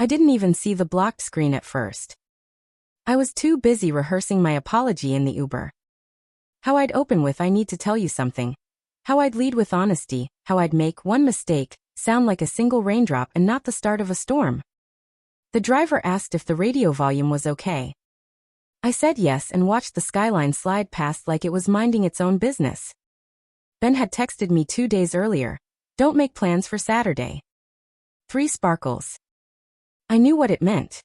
I didn't even see the blocked screen at first. I was too busy rehearsing my apology in the Uber. How I'd open with "I need to tell you something." How I'd lead with honesty, how I'd make one mistake sound like a single raindrop and not the start of a storm. The driver asked if the radio volume was okay. I said yes and watched the skyline slide past like it was minding its own business. Ben had texted me 2 days earlier, "Don't make plans for Saturday." 3 sparkles. I knew what it meant.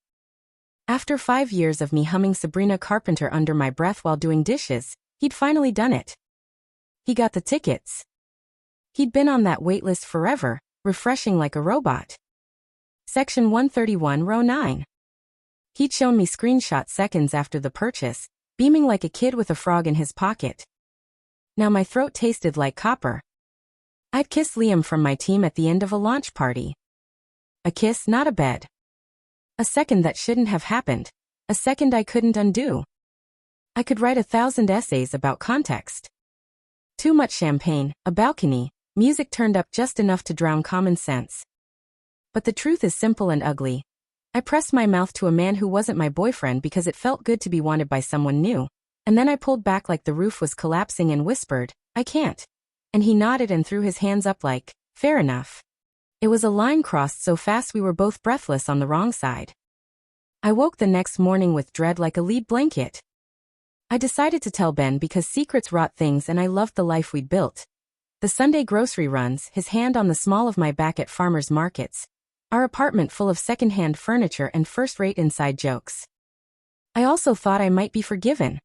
After 5 years of me humming Sabrina Carpenter under my breath while doing dishes, he'd finally done it. He got the tickets. He'd been on that waitlist forever, refreshing like a robot. Section 131, row 9. He'd shown me screenshots seconds after the purchase, beaming like a kid with a frog in his pocket. Now my throat tasted like copper. I'd kissed Liam from my team at the end of a launch party. A kiss, not a bed. A second that shouldn't have happened. A second I couldn't undo. I could write 1,000 essays about context. Too much champagne, a balcony, music turned up just enough to drown common sense. But the truth is simple and ugly. I pressed my mouth to a man who wasn't my boyfriend because it felt good to be wanted by someone new, and then I pulled back like the roof was collapsing and whispered, "I can't." And he nodded and threw his hands up like, "Fair enough." It was a line crossed so fast we were both breathless on the wrong side. I woke the next morning with dread like a lead blanket. I decided to tell Ben because secrets rot things and I loved the life we'd built. The Sunday grocery runs, his hand on the small of my back at farmers markets. Our apartment full of second-hand furniture and first-rate inside jokes. I also thought I might be forgiven.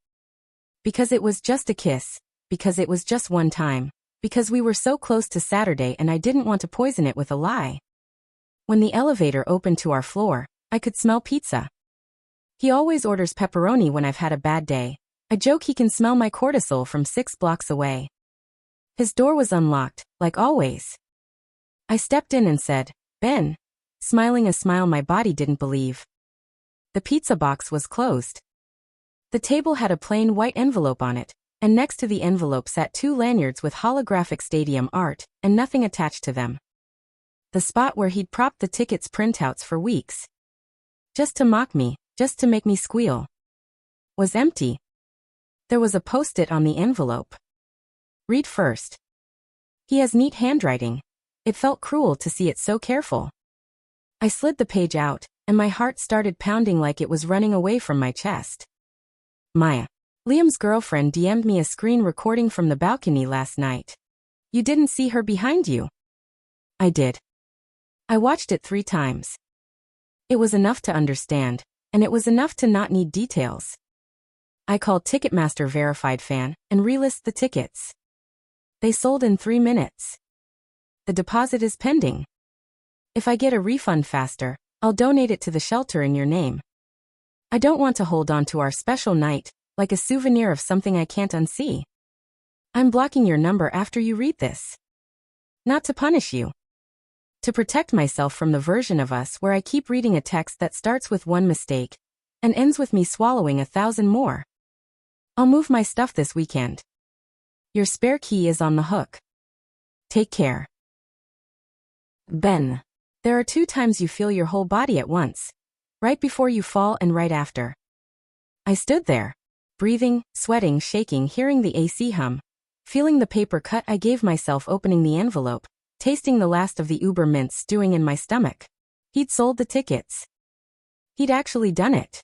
Because it was just a kiss. Because it was just one time. Because we were so close to Saturday and I didn't want to poison it with a lie. When the elevator opened to our floor, I could smell pizza. He always orders pepperoni when I've had a bad day. I joke he can smell my cortisol from 6 blocks away. His door was unlocked, like always. I stepped in and said, "Ben," smiling a smile my body didn't believe. The pizza box was closed. The table had a plain white envelope on it, and next to the envelope sat 2 lanyards with holographic stadium art, and nothing attached to them. The spot where he'd propped the tickets printouts for weeks. Just to mock me, just to make me squeal. Was empty. There was a post-it on the envelope. Read first. He has neat handwriting. It felt cruel to see it so careful. I slid the page out, and my heart started pounding like it was running away from my chest. Maya. Liam's girlfriend DM'd me a screen recording from the balcony last night. You didn't see her behind you? I did. I watched it 3 times. It was enough to understand, and it was enough to not need details. I called Ticketmaster verified fan and relist the tickets. They sold in 3 minutes. The deposit is pending. If I get a refund faster, I'll donate it to the shelter in your name. I don't want to hold on to our special night, like a souvenir of something I can't unsee. I'm blocking your number after you read this. Not to punish you. To protect myself from the version of us where I keep reading a text that starts with one mistake and ends with me swallowing 1,000 more. I'll move my stuff this weekend. Your spare key is on the hook. Take care. Ben. There are 2 times you feel your whole body at once. Right before you fall and right after. I stood there. Breathing, sweating, shaking, hearing the AC hum. Feeling the paper cut I gave myself opening the envelope. Tasting the last of the Uber mints stewing in my stomach. He'd sold the tickets. He'd actually done it.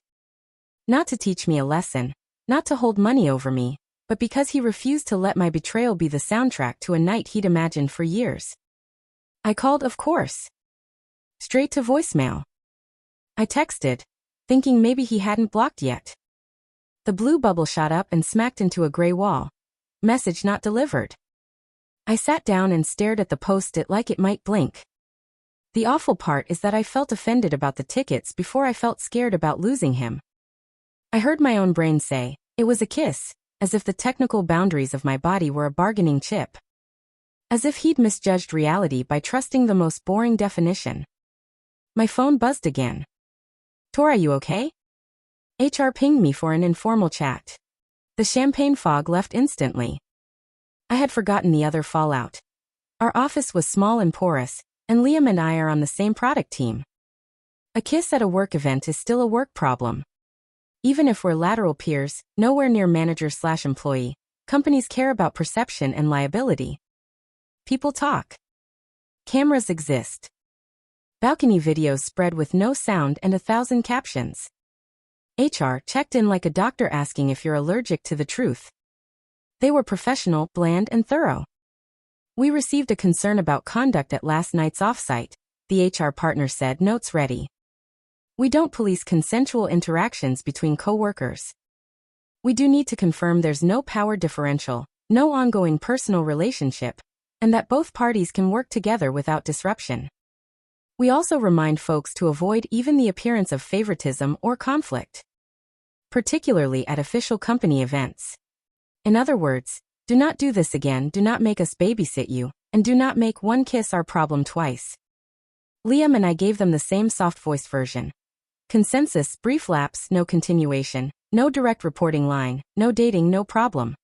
Not to teach me a lesson. Not to hold money over me. But because he refused to let my betrayal be the soundtrack to a night he'd imagined for years. I called, of course. Straight to voicemail. I texted, thinking maybe he hadn't blocked yet. The blue bubble shot up and smacked into a gray wall. Message not delivered. I sat down and stared at the post-it like it might blink. The awful part is that I felt offended about the tickets before I felt scared about losing him. I heard my own brain say, it was a kiss, as if the technical boundaries of my body were a bargaining chip. As if he'd misjudged reality by trusting the most boring definition. My phone buzzed again. Tor, are you okay? HR pinged me for an informal chat. The champagne fog left instantly. I had forgotten the other fallout. Our office was small and porous, and Liam and I are on the same product team. A kiss at a work event is still a work problem. Even if we're lateral peers, nowhere near manager/employee, companies care about perception and liability. People talk. Cameras exist. Balcony videos spread with no sound and 1,000 captions. HR checked in like a doctor asking if you're allergic to the truth. They were professional, bland, and thorough. We received a concern about conduct at last night's offsite, the HR partner said, notes ready. We don't police consensual interactions between coworkers. We do need to confirm there's no power differential, no ongoing personal relationship, and that both parties can work together without disruption. We also remind folks to avoid even the appearance of favoritism or conflict, particularly at official company events. In other words, do not do this again, do not make us babysit you, and do not make one kiss our problem twice. Liam and I gave them the same soft-voiced version. Consensus, brief lapse, no continuation, no direct reporting line, no dating, no problem.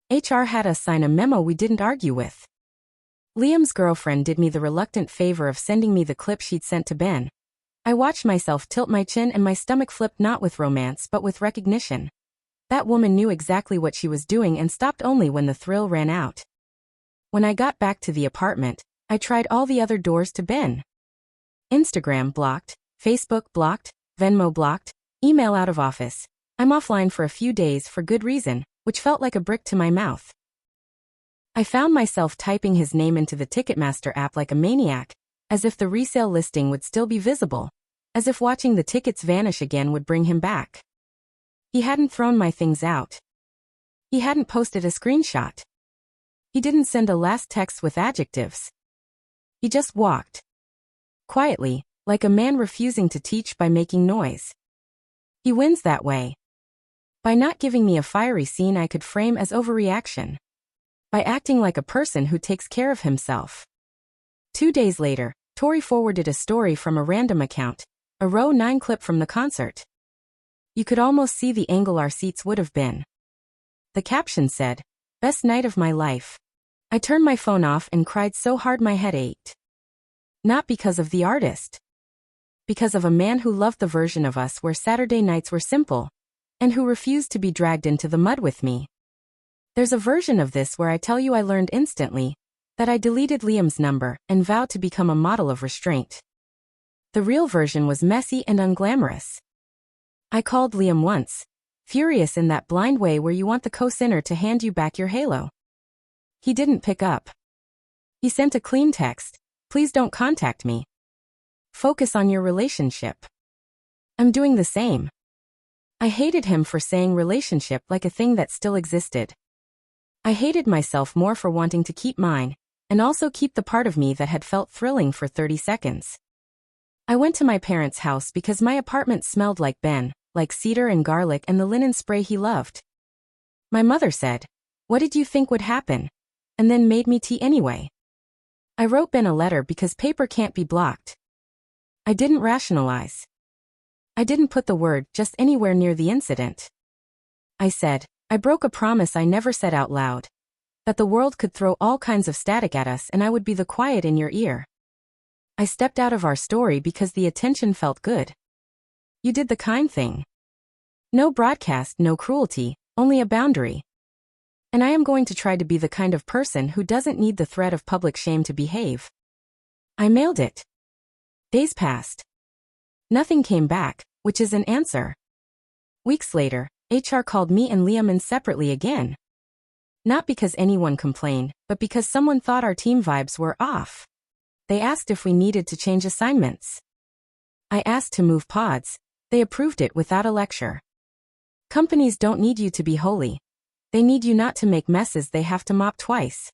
HR had us sign a memo we didn't argue with. Liam's girlfriend did me the reluctant favor of sending me the clip she'd sent to Ben. I watched myself tilt my chin and my stomach flipped, not with romance but with recognition. That woman knew exactly what she was doing and stopped only when the thrill ran out. When I got back to the apartment, I tried all the other doors to Ben. Instagram blocked, Facebook blocked, Venmo blocked, email out of office. I'm offline for a few days for good reason, which felt like a brick to my mouth. I found myself typing his name into the Ticketmaster app like a maniac, as if the resale listing would still be visible, as if watching the tickets vanish again would bring him back. He hadn't thrown my things out. He hadn't posted a screenshot. He didn't send a last text with adjectives. He just walked. Quietly, like a man refusing to teach by making noise. He wins that way. By not giving me a fiery scene I could frame as overreaction. By acting like a person who takes care of himself. 2 days later, Tori forwarded a story from a random account, a row 9 clip from the concert. You could almost see the angle our seats would have been. The caption said, "Best night of my life." I turned my phone off and cried so hard my head ached. Not because of the artist. Because of a man who loved the version of us where Saturday nights were simple, and who refused to be dragged into the mud with me. There's a version of this where I tell you I learned instantly that I deleted Liam's number and vowed to become a model of restraint. The real version was messy and unglamorous. I called Liam once, furious in that blind way where you want the co-sinner to hand you back your halo. He didn't pick up. He sent a clean text, "Please don't contact me. Focus on your relationship." I'm doing the same. I hated him for saying relationship like a thing that still existed. I hated myself more for wanting to keep mine, and also keep the part of me that had felt thrilling for 30 seconds. I went to my parents' house because my apartment smelled like Ben, like cedar and garlic and the linen spray he loved. My mother said, "What did you think would happen?" and then made me tea anyway. I wrote Ben a letter because paper can't be blocked. I didn't rationalize. I didn't put the word just anywhere near the incident. I said, I broke a promise I never said out loud. That the world could throw all kinds of static at us and I would be the quiet in your ear. I stepped out of our story because the attention felt good. You did the kind thing. No broadcast, no cruelty, only a boundary. And I am going to try to be the kind of person who doesn't need the threat of public shame to behave. I mailed it. Days passed. Nothing came back, which is an answer. Weeks later, HR called me and Liam in separately again. Not because anyone complained, but because someone thought our team vibes were off. They asked if we needed to change assignments. I asked to move pods. They approved it without a lecture. Companies don't need you to be holy. They need you not to make messes they have to mop twice.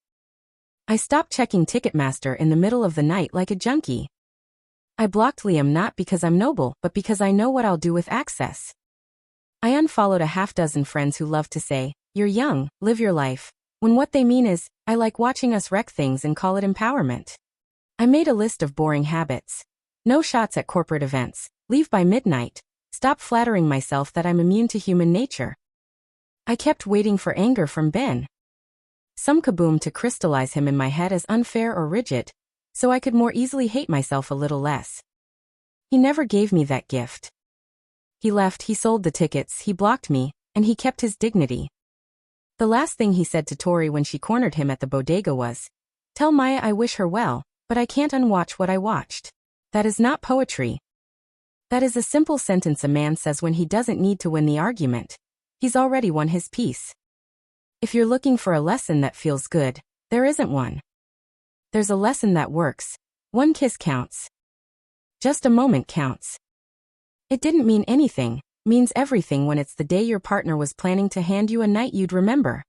I stopped checking Ticketmaster in the middle of the night like a junkie. I blocked Liam not because I'm noble, but because I know what I'll do with access. I unfollowed a half-dozen friends who love to say, "You're young, live your life," when what they mean is, "I like watching us wreck things and call it empowerment." I made a list of boring habits. No shots at corporate events, leave by midnight, stop flattering myself that I'm immune to human nature. I kept waiting for anger from Ben. Some kaboom to crystallize him in my head as unfair or rigid, so I could more easily hate myself a little less. He never gave me that gift. He left, he sold the tickets, he blocked me, and he kept his dignity. The last thing he said to Tori when she cornered him at the bodega was, "Tell Maya I wish her well, but I can't unwatch what I watched." That is not poetry. That is a simple sentence a man says when he doesn't need to win the argument. He's already won his piece. If you're looking for a lesson that feels good, there isn't one. There's a lesson that works. One kiss counts. Just a moment counts. It didn't mean anything, means everything when it's the day your partner was planning to hand you a night you'd remember.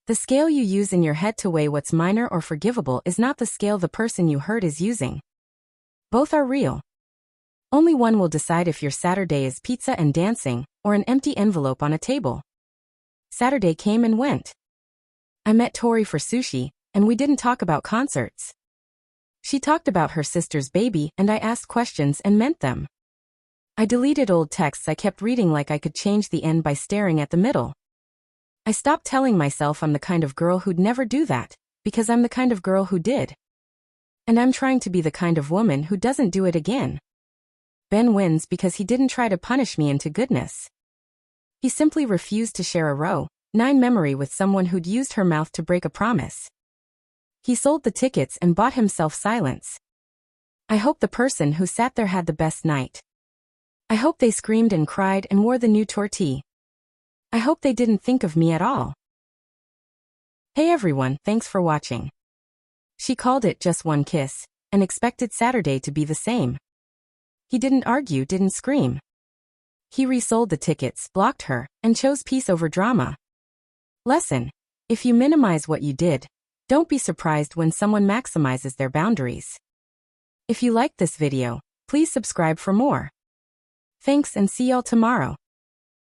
The scale you use in your head to weigh what's minor or forgivable is not the scale the person you hurt is using. Both are real. Only one will decide if your Saturday is pizza and dancing, or an empty envelope on a table. Saturday came and went. I met Tori for sushi, and we didn't talk about concerts. She talked about her sister's baby, and I asked questions and meant them. I deleted old texts I kept reading like I could change the end by staring at the middle. I stopped telling myself I'm the kind of girl who'd never do that, because I'm the kind of girl who did. And I'm trying to be the kind of woman who doesn't do it again. Ben wins because he didn't try to punish me into goodness. He simply refused to share a row 9 memory with someone who'd used her mouth to break a promise. He sold the tickets and bought himself silence. I hope the person who sat there had the best night. I hope they screamed and cried and wore the new tortilla. I hope they didn't think of me at all. Hey everyone, thanks for watching. She called it just one kiss, and expected Saturday to be the same. He didn't argue, didn't scream. He resold the tickets, blocked her, and chose peace over drama. Lesson: if you minimize what you did, don't be surprised when someone maximizes their boundaries. If you liked this video, please subscribe for more. Thanks and see y'all tomorrow.